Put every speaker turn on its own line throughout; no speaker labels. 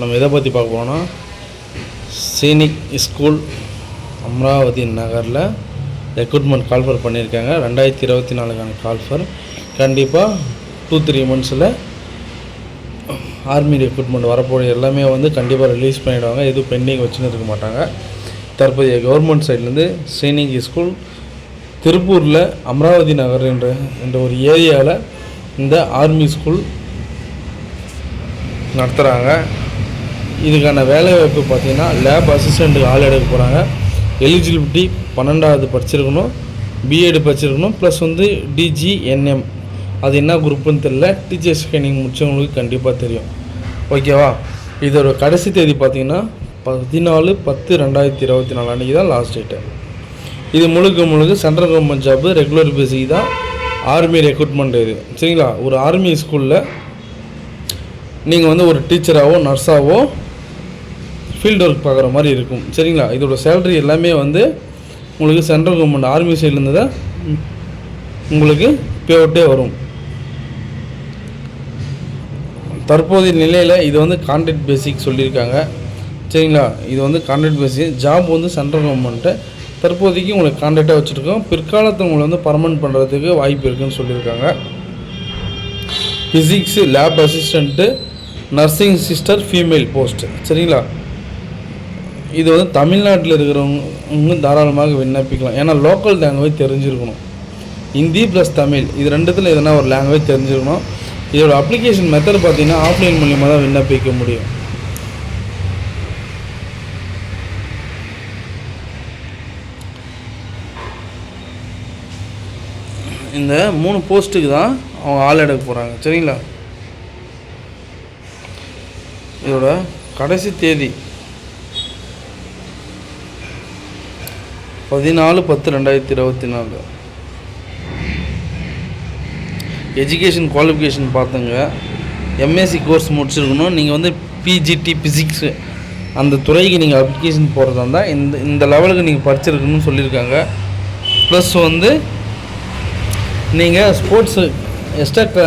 நம்ம எதை பற்றி பார்க்க போனோம்னா சீனிக் ஸ்கூல் அமராவதி நகரில் ரெக்ரூட்மெண்ட் கால்ஃபர் பண்ணியிருக்காங்க. 2024 கால்ஃபர். கண்டிப்பாக 2-3 மந்த்ஸில் ஆர்மி ரெக்ரூட்மெண்ட் வரப்போகிற எல்லாமே கண்டிப்பாக ரிலீஸ் பண்ணிவிடுவாங்க. எதுவும் பெண்டிங் வச்சுன்னு இருக்க மாட்டாங்க. தற்போதைய கவர்மெண்ட் சைட்லேருந்து சீனிக் ஸ்கூல் திருப்பூரில் அமராவதி நகர் என்ற ஒரு ஏரியாவில் இந்த ஆர்மி ஸ்கூல் நடத்துகிறாங்க. இதுக்கான வேலைவாய்ப்பு பார்த்திங்கன்னா லேப் அசிஸ்டண்ட்டுக்கு ஆள் எடுக்க போகிறாங்க. எலிஜிபிலிட்டி 12வது படிச்சிருக்கணும், பிஎட் படிச்சிருக்கணும், ப்ளஸ் டிஜிஎன்எம். அது என்ன குரூப்புன்னு தெரியல. டீச்சர்ஸ் ட்ரைனிங் முடிச்சவங்களுக்கு கண்டிப்பாக தெரியும். ஓகேவா? இதோட கடைசி தேதி பார்த்திங்கன்னா 14/10/2024 அன்றைக்கி தான் லாஸ்ட் டேட்டு. இது முழுக்க சென்ட்ரல் கவர்மெண்ட் ஜாப்பு, ரெகுலர் பேசிக் தான் ஆர்மி ரெக்ரூட்மெண்ட். இது சரிங்களா? ஒரு ஆர்மி ஸ்கூலில் நீங்கள் ஒரு டீச்சராகவோ நர்ஸாகவோ ஃபீல்டு ஒர்க் பார்க்குற மாதிரி இருக்கும். சரிங்களா? இதோட சேலரி எல்லாமே உங்களுக்கு சென்ட்ரல் கவர்மெண்ட் ஆர்மி சைட்லேருந்து தான் உங்களுக்கு பேஅவுட்டே வரும். தற்போதைய நிலையில் இது கான்ட்ராக்ட் பேசிக் சொல்லியிருக்காங்க. சரிங்களா? இது கான்ட்ராக்ட் பேசிக் ஜாப் சென்ட்ரல் கவர்மெண்ட்டு. தற்போதைக்கு உங்களுக்கு கான்ட்ராக்டாக வச்சுருக்கோம். பிற்காலத்தில் உங்களை பர்மனெண்ட் பண்ணுறதுக்கு வாய்ப்பு இருக்குதுன்னு சொல்லியிருக்காங்க. Physics lab assistant, nursing sister, female post. சரிங்களா? இது தமிழ்நாட்டில் இருக்கிறவங்க தாராளமாக விண்ணப்பிக்கலாம். ஏன்னா லோக்கல் லாங்குவேஜ் தெரிஞ்சிருக்கணும். ஹிந்தி ப்ளஸ் தமிழ் இது ரெண்டுத்தில் எதனா ஒரு லாங்குவேஜ் தெரிஞ்சிருக்கணும். இதோட அப்ளிகேஷன் மெத்தட் பார்த்திங்கன்னா ஆஃப்லைன் மூலியமாக தான் விண்ணப்பிக்க முடியும். இந்த 3 போஸ்ட்டுக்கு தான் அவங்க ஆள் எடுக்க போகிறாங்க. சரிங்களா? இதோட கடைசி தேதி 14/10/2024. எஜுகேஷன் குவாலிஃபிகேஷன் பார்த்துங்க. எம்எஸ்சி கோர்ஸ் முடிச்சிருக்கணும். நீங்கள் பிஜிடி ஃபிசிக்ஸு அந்த துறைக்கு நீங்கள் அப்ளிகேஷன் போடுறதா இருந்தால் இந்த லெவலுக்கு நீங்கள் படிச்சிருக்கணும்னு சொல்லியிருக்காங்க. ப்ளஸ் நீங்கள் ஸ்போர்ட்ஸு எக்ஸ்ட்ரா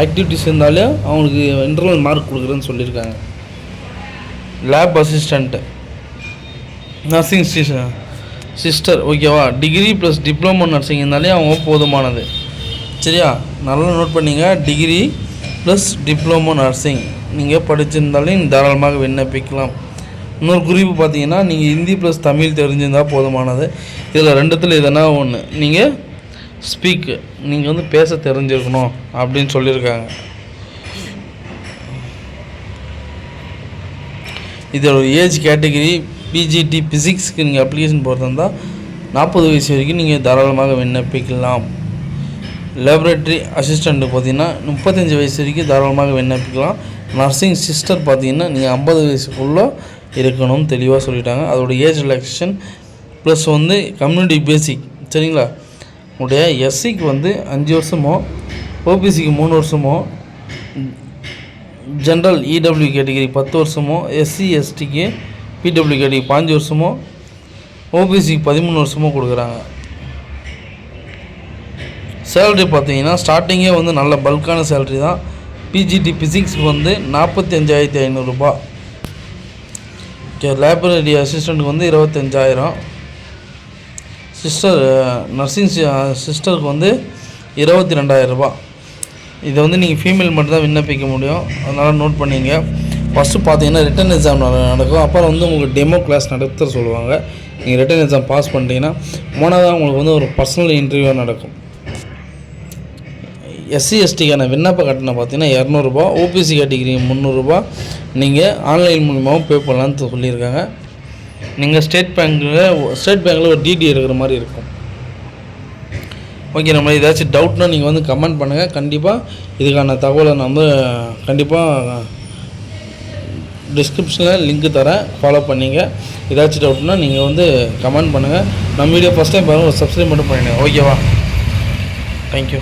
ஆக்டிவிட்டிஸ் இருந்தாலே அவங்களுக்கு இன்டர்னல் மார்க் கொடுக்குறேன்னு சொல்லியிருக்காங்க. Lab assistant, nursing sister. ஓகேவா? டிகிரி ப்ளஸ் டிப்ளமோ நர்சிங் இருந்தாலே அவங்க போதுமானது. சரியா? நல்லா நோட் பண்ணிங்க. டிகிரி ப்ளஸ் டிப்ளமோ நர்சிங் நீங்கள் படிச்சிருந்தாலே தாராளமாக விண்ணப்பிக்கலாம். இன்னொரு குறிப்பு பார்த்தீங்கன்னா நீங்கள் ஹிந்தி ப்ளஸ் தமிழ் தெரிஞ்சிருந்தால் போதுமானது. இதில் ரெண்டுத்தில் எதனா ஒன்று நீங்கள் ஸ்பீக்கு நீங்கள் பேச தெரிஞ்சிருக்கணும் அப்படின்னு சொல்லியிருக்காங்க. இதோட ஏஜ் கேட்டகிரி பிஜிடி ஃபிசிக்ஸ்க்கு நீங்கள் அப்ளிகேஷன் போகிறதா இருந்தால் 40 வயசு வரைக்கும் நீங்கள் தாராளமாக விண்ணப்பிக்கலாம். லேபரேட்டரி அசிஸ்டண்ட்டு பார்த்திங்கன்னா 35 வயசு வரைக்கும் தாராளமாக விண்ணப்பிக்கலாம். நர்சிங் சிஸ்டர் பார்த்திங்கன்னா நீங்கள் 50 வயசுக்குள்ளே இருக்கணும் தெளிவாக சொல்லிட்டாங்க. அதோட ஏஜ் ரிலாக்ஸேஷன் ப்ளஸ் கம்யூனிட்டி பேசிக். சரிங்களா? உடைய எஸ்சிக்கு 5 வருஷமோ, ஓபிசிக்கு 3 வருஷமோ, ஜென்ரல் இடபிள்யூ கேட்டகிரி 10 வருஷமோ, எஸ்சி எஸ்டிக்கு பிடபிள்யூ கேட்டகிரி 5 வருஷமோ, ஓபிசிக்கு 13 வருஷமோ கொடுக்குறாங்க. சேலரி பார்த்தீங்கன்னா ஸ்டார்டிங்கே நல்ல பல்கான சேலரி தான். பிஜிடி ஃபிசிக்ஸ்க்கு 45,500 ரூபா. லேபரேட்டரி அசிஸ்டண்ட்டுக்கு 25,000. சிஸ்டர் நர்சிங் சிஸ்டருக்கு 22,000 ரூபா. இதை நீங்கள் ஃபீமேல் மட்டும் தான் விண்ணப்பிக்க முடியும். அதனால் நோட் பண்ணிங்க. ஃபஸ்ட்டு பார்த்தீங்கன்னா ரிட்டன் எக்ஸாம் நடக்கும். அப்புறம் உங்களுக்கு டெமோ கிளாஸ் நடத்த சொல்லுவாங்க. நீங்கள் ரிட்டன் எக்ஸாம் பாஸ் பண்ணிட்டீங்கன்னா மூணாவதாக உங்களுக்கு ஒரு பர்சனல் இன்டர்வியூ நடக்கும். எஸ்சி எஸ்டிக்கான விண்ணப்ப கட்டணம் பார்த்தீங்கன்னா 200 ரூபா. ஓபிசி கேட்டகிரி 300 ரூபா. நீங்கள் ஆன்லைன் மூலியமாகவும் பே பண்ணலான்னு சொல்லியிருக்காங்க. நீங்கள் ஸ்டேட் பேங்க்கில் ஒரு டிடி எடுக்கிற மாதிரி இருக்கும். ஓகே, நம்ம ஏதாச்சும் டவுட்னா நீங்கள் கமெண்ட் பண்ணுங்கள். கண்டிப்பாக இதுக்கான தகவலை நான் கண்டிப்பாக டிஸ்கிரிப்ஷனில் லிங்க்கு தரேன், ஃபாலோ பண்ணிங்க. ஏதாச்சும் டவுட்னா நீங்கள் கமெண்ட் பண்ணுங்கள். நம்ம வீடியோ ஃபஸ்ட் டைம் பாருங்கள், ஒரு சப்ஸ்கிரைப் மட்டும் பண்ணிடுங்க. ஓகேவா? தேங்க்யூ.